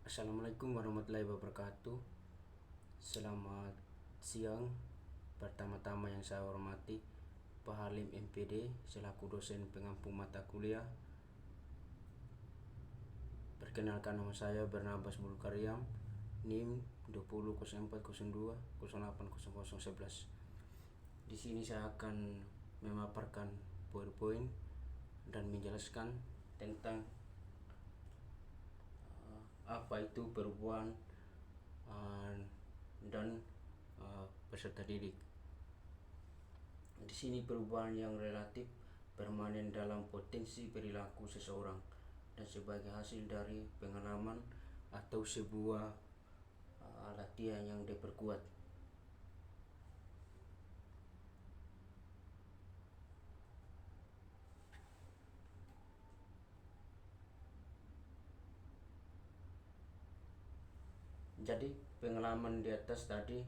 Assalamualaikum warahmatullahi wabarakatuh. Selamat siang. Pertama-tama yang saya hormati Pak Halim MPD selaku dosen pengampu mata kuliah. Perkenalkan, nama saya Barnabas Bulkaryam, NIM 200402080011. Di sini saya akan memaparkan PowerPoint dan menjelaskan tentang apa itu perubahan dan peserta didik. Di sini perubahan yang relatif permanen dalam potensi perilaku seseorang dan sebagai hasil dari pengalaman atau sebuah latihan yang diperkuat. Jadi pengalaman di atas tadi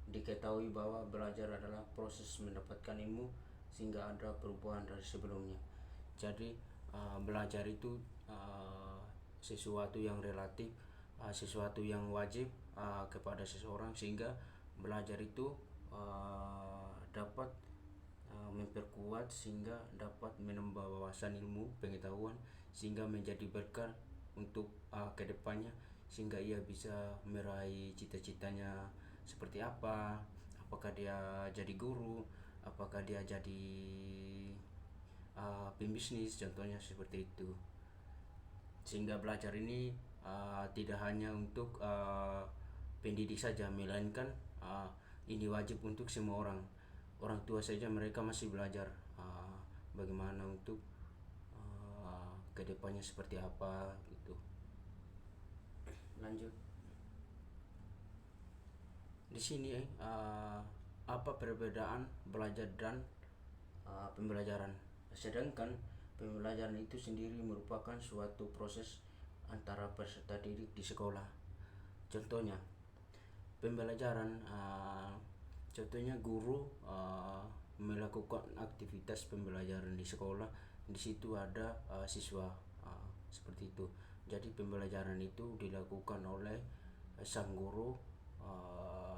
diketahui bahwa belajar adalah proses mendapatkan ilmu sehingga ada perubahan dari sebelumnya. Jadi belajar itu sesuatu yang relatif, sesuatu yang wajib kepada seseorang, sehingga belajar itu dapat memperkuat sehingga dapat menambah wawasan ilmu pengetahuan sehingga menjadi berkah untuk kedepannya, sehingga ia bisa meraih cita-citanya seperti apa, apakah dia jadi guru, apakah dia jadi pembisnis, contohnya seperti itu. Sehingga belajar ini tidak hanya untuk pendidik saja, melainkan ini wajib untuk semua orang. Orang tua saja mereka masih belajar bagaimana untuk kedepannya seperti apa gitu. Lanjut. Di sini apa perbedaan belajar dan pembelajaran. Sedangkan pembelajaran itu sendiri merupakan suatu proses antara peserta didik di sekolah. Contohnya pembelajaran, contohnya guru melakukan aktivitas pembelajaran di sekolah, di situ ada siswa seperti itu. Jadi pembelajaran itu dilakukan oleh sang guru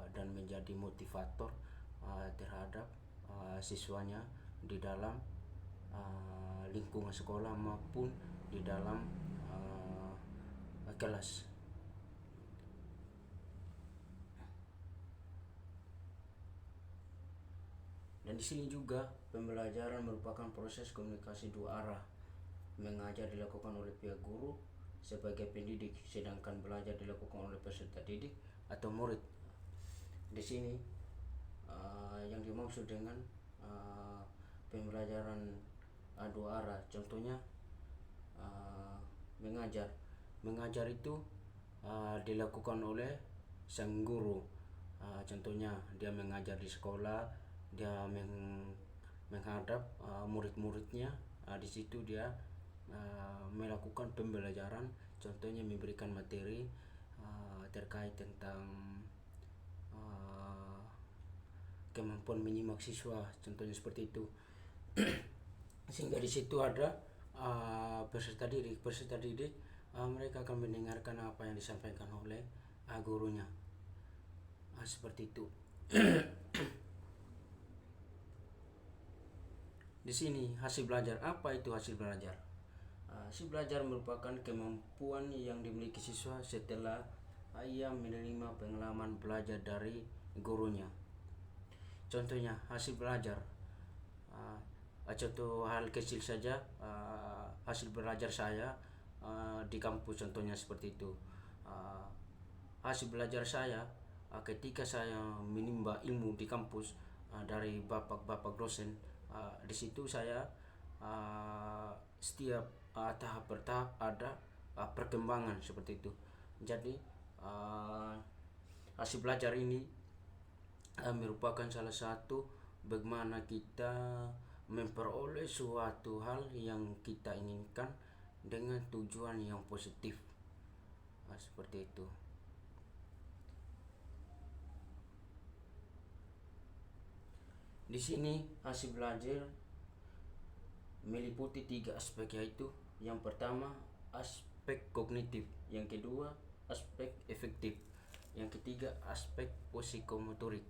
dan menjadi motivator terhadap siswanya di dalam lingkungan sekolah maupun di dalam kelas. Dan di sini juga pembelajaran merupakan proses komunikasi dua arah. Mengajar dilakukan oleh pihak guru sebagai pendidik, sedangkan belajar dilakukan oleh peserta didik atau murid. Di sini yang dimaksud dengan pembelajaran dua arah, contohnya mengajar itu dilakukan oleh sang guru. Contohnya dia mengajar di sekolah, dia menghadap murid-muridnya, di situ dia melakukan pembelajaran, contohnya memberikan materi terkait tentang kemampuan menyimak siswa, contohnya seperti itu. Sehingga di situ ada peserta didik mereka akan mendengarkan apa yang disampaikan oleh gurunya, seperti itu. Di sini hasil belajar. Apa itu hasil belajar? Hasil belajar merupakan kemampuan yang dimiliki siswa setelah ia menerima pengalaman belajar dari gurunya. Contohnya hasil belajar, contoh hal kecil saja, hasil belajar saya di kampus, contohnya seperti itu. Hasil belajar saya ketika saya menimba ilmu di kampus dari bapak-bapak dosen, di situ saya setiap tahap bertahap ada perkembangan seperti itu. Jadi hasil belajar ini merupakan salah satu bagaimana kita memperoleh suatu hal yang kita inginkan dengan tujuan yang positif, seperti itu. Di sini hasil belajar meliputi 3 aspek, yaitu yang pertama aspek kognitif, yang kedua aspek efektif, yang ketiga aspek psikomotorik.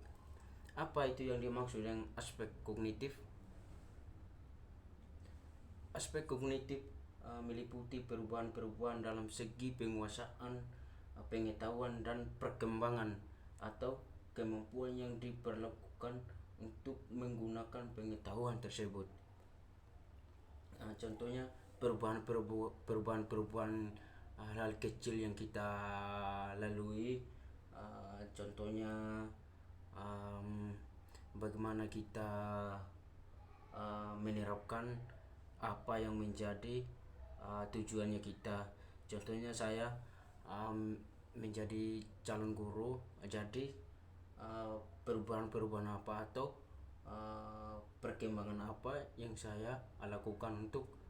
Apa itu yang dimaksud dengan aspek kognitif? Aspek kognitif meliputi perubahan-perubahan dalam segi penguasaan, pengetahuan dan perkembangan atau kemampuan yang diperlakukan untuk menggunakan pengetahuan tersebut. Contohnya perubahan-perubahan hal kecil yang kita lalui, contohnya bagaimana kita menerapkan apa yang menjadi tujuannya kita. Contohnya saya menjadi calon guru, jadi perubahan-perubahan apa atau perkembangan apa yang saya lakukan untuk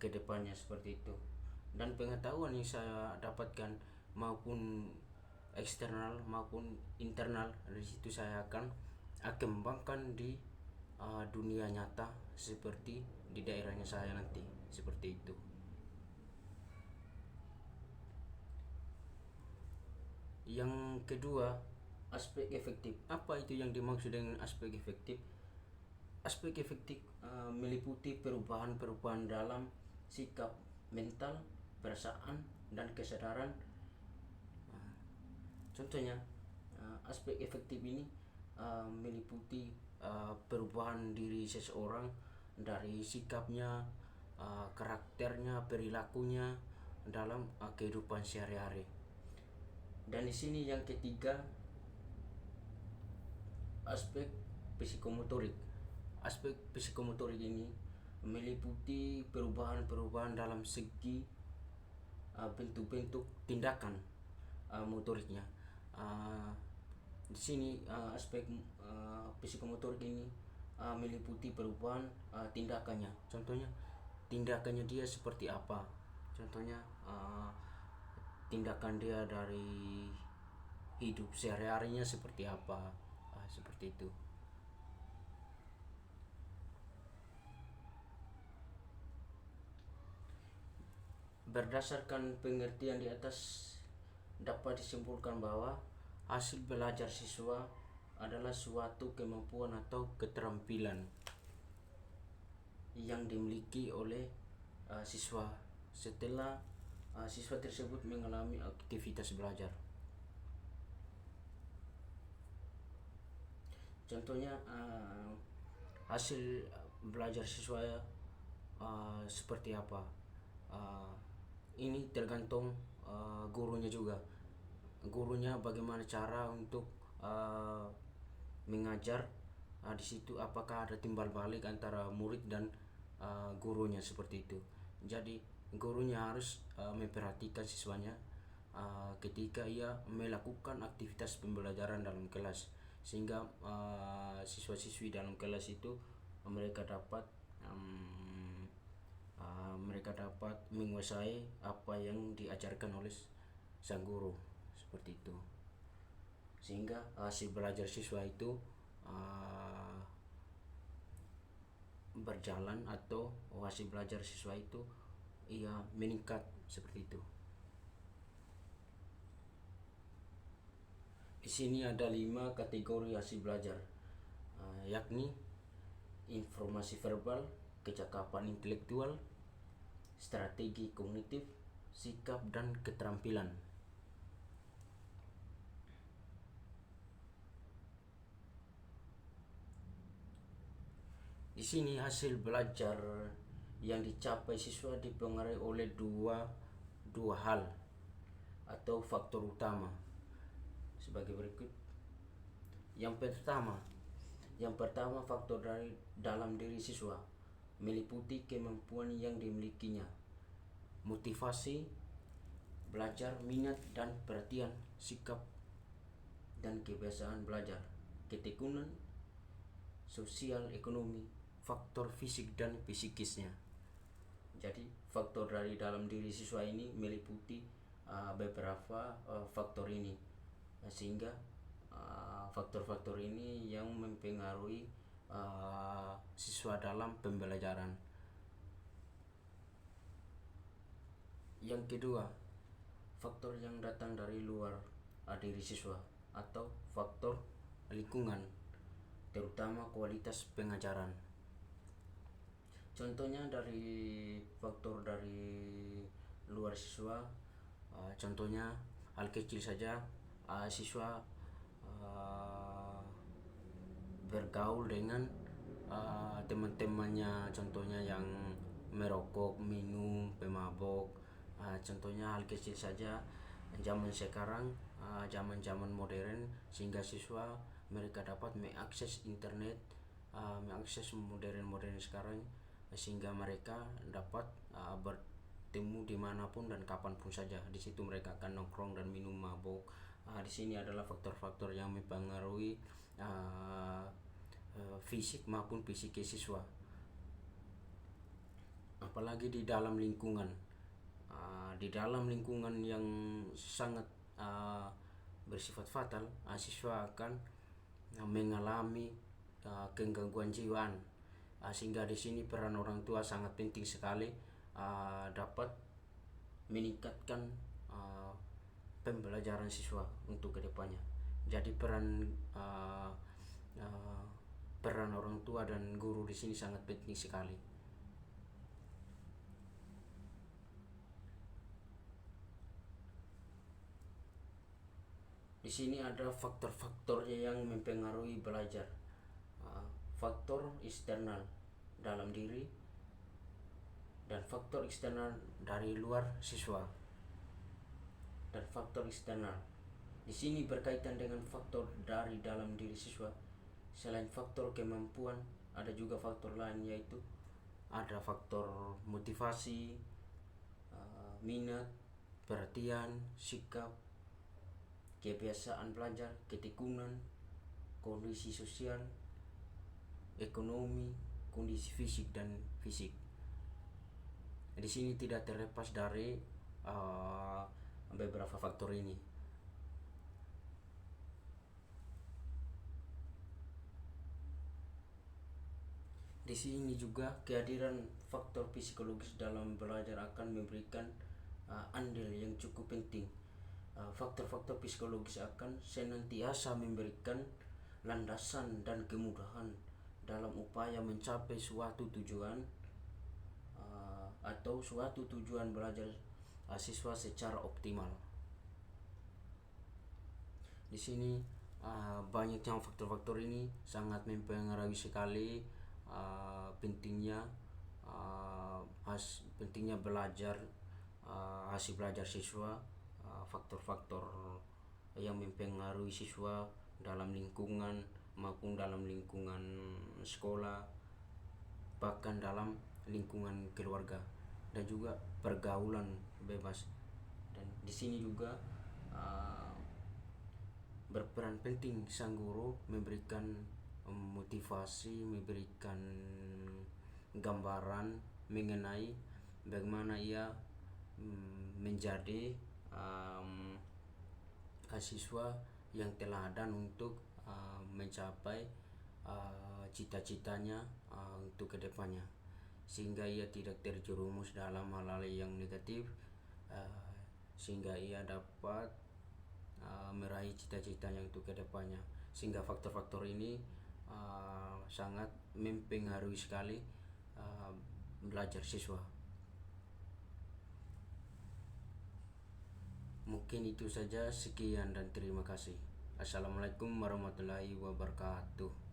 kedepannya, seperti itu. Dan pengetahuan yang saya dapatkan maupun eksternal maupun internal, dari situ saya akan kembangkan di dunia nyata seperti di daerahnya saya nanti, seperti itu. Yang kedua, aspek efektif. Apa itu yang dimaksud dengan aspek efektif? Aspek efektif meliputi perubahan-perubahan dalam sikap mental, perasaan, dan kesadaran. Contohnya, aspek efektif ini meliputi perubahan diri seseorang dari sikapnya, karakternya, perilakunya dalam kehidupan sehari-hari. Dan di sini yang ketiga, aspek psikomotorik. Aspek psikomotorik ini meliputi perubahan-perubahan dalam segi bentuk-bentuk tindakan motoriknya. Di sini aspek psikomotorik ini meliputi perubahan tindakannya. Contohnya, tindakannya dia seperti apa? Contohnya tindakan dia dari hidup sehari-harinya seperti apa, seperti itu. Berdasarkan pengertian di atas, dapat disimpulkan bahwa hasil belajar siswa adalah suatu kemampuan atau keterampilan yang dimiliki oleh siswa setelah siswa tersebut mengalami aktivitas belajar. Contohnya, hasil belajar siswa seperti apa? Ini tergantung gurunya juga. Gurunya bagaimana cara untuk mengajar. Di situ apakah ada timbal balik antara murid dan gurunya, seperti itu. Jadi gurunya harus memperhatikan siswanya ketika ia melakukan aktivitas pembelajaran dalam kelas, sehingga siswa-siswi dalam kelas itu mereka dapat menguasai apa yang diajarkan oleh sang guru, seperti itu. Sehingga hasil belajar siswa itu berjalan atau hasil belajar siswa itu ia meningkat, seperti itu. Di sini ada 5 kategori hasil belajar, yakni informasi verbal, kecakapan intelektual, strategi kognitif, sikap, dan keterampilan. Di sini hasil belajar yang dicapai siswa dipengaruhi oleh dua hal atau faktor utama sebagai berikut. Yang pertama, faktor dari dalam diri siswa meliputi kemampuan yang dimilikinya, motivasi belajar, minat dan perhatian, sikap dan kebiasaan belajar, ketekunan, sosial, ekonomi, faktor fisik dan psikisnya. Jadi faktor dari dalam diri siswa ini meliputi beberapa faktor ini, sehingga faktor-faktor ini yang mempengaruhi siswa dalam pembelajaran. Yang kedua, faktor yang datang dari luar diri siswa atau faktor lingkungan, terutama kualitas pengajaran. Contohnya dari faktor dari luar siswa, contohnya hal kecil saja, siswa bergaul dengan teman-temannya, contohnya yang merokok, minum, pemabok. Contohnya hal kecil saja zaman sekarang, zaman-zaman modern, sehingga siswa mereka dapat mengakses internet, mengakses modern sekarang, sehingga mereka dapat bertemu dimanapun dan kapanpun saja. Di situ mereka akan nongkrong dan minum mabuk. Di sini adalah faktor-faktor yang mempengaruhi fisik maupun psikis siswa. Apalagi di dalam lingkungan, di dalam lingkungan yang sangat bersifat fatal, siswa akan mengalami kegangguan jiwaan. Sehingga di sini peran orang tua sangat penting sekali, dapat meningkatkan pembelajaran siswa untuk kedepannya. Jadi peran orang tua dan guru di sini sangat penting sekali. Di sini ada faktor-faktornya yang mempengaruhi belajar. Faktor eksternal dalam diri dan faktor eksternal dari luar siswa. Dan faktor eksternal di sini berkaitan dengan faktor dari dalam diri siswa. Selain faktor kemampuan, ada juga faktor lain, yaitu ada faktor motivasi, minat, perhatian, sikap, kebiasaan belajar, ketekunan, kondisi sosial, ekonomi, kondisi fisik dan fisik. Di sini tidak terlepas dari beberapa faktor ini. Di sini juga kehadiran faktor psikologis dalam belajar akan memberikan andil yang cukup penting. Faktor-faktor psikologis akan senantiasa memberikan landasan dan kemudahan dalam upaya mencapai suatu tujuan atau suatu tujuan belajar siswa secara optimal. Di sini banyaknya faktor-faktor ini sangat mempengaruhi sekali pentingnya pentingnya belajar, hasil belajar siswa, faktor-faktor yang mempengaruhi siswa dalam lingkungan maupun dalam lingkungan sekolah, bahkan dalam lingkungan keluarga, dan juga pergaulan bebas. Dan di sini juga berperan penting sang guru memberikan motivasi, memberikan gambaran mengenai bagaimana ia menjadi siswa yang teladan untuk mencapai cita-citanya untuk kedepannya, sehingga ia tidak terjerumus dalam hal-hal yang negatif, sehingga ia dapat meraih cita-citanya untuk kedepannya. Sehingga faktor-faktor ini sangat mempengaruhi sekali belajar siswa. Mungkin itu saja, sekian dan terima kasih. Assalamualaikum warahmatullahi wabarakatuh.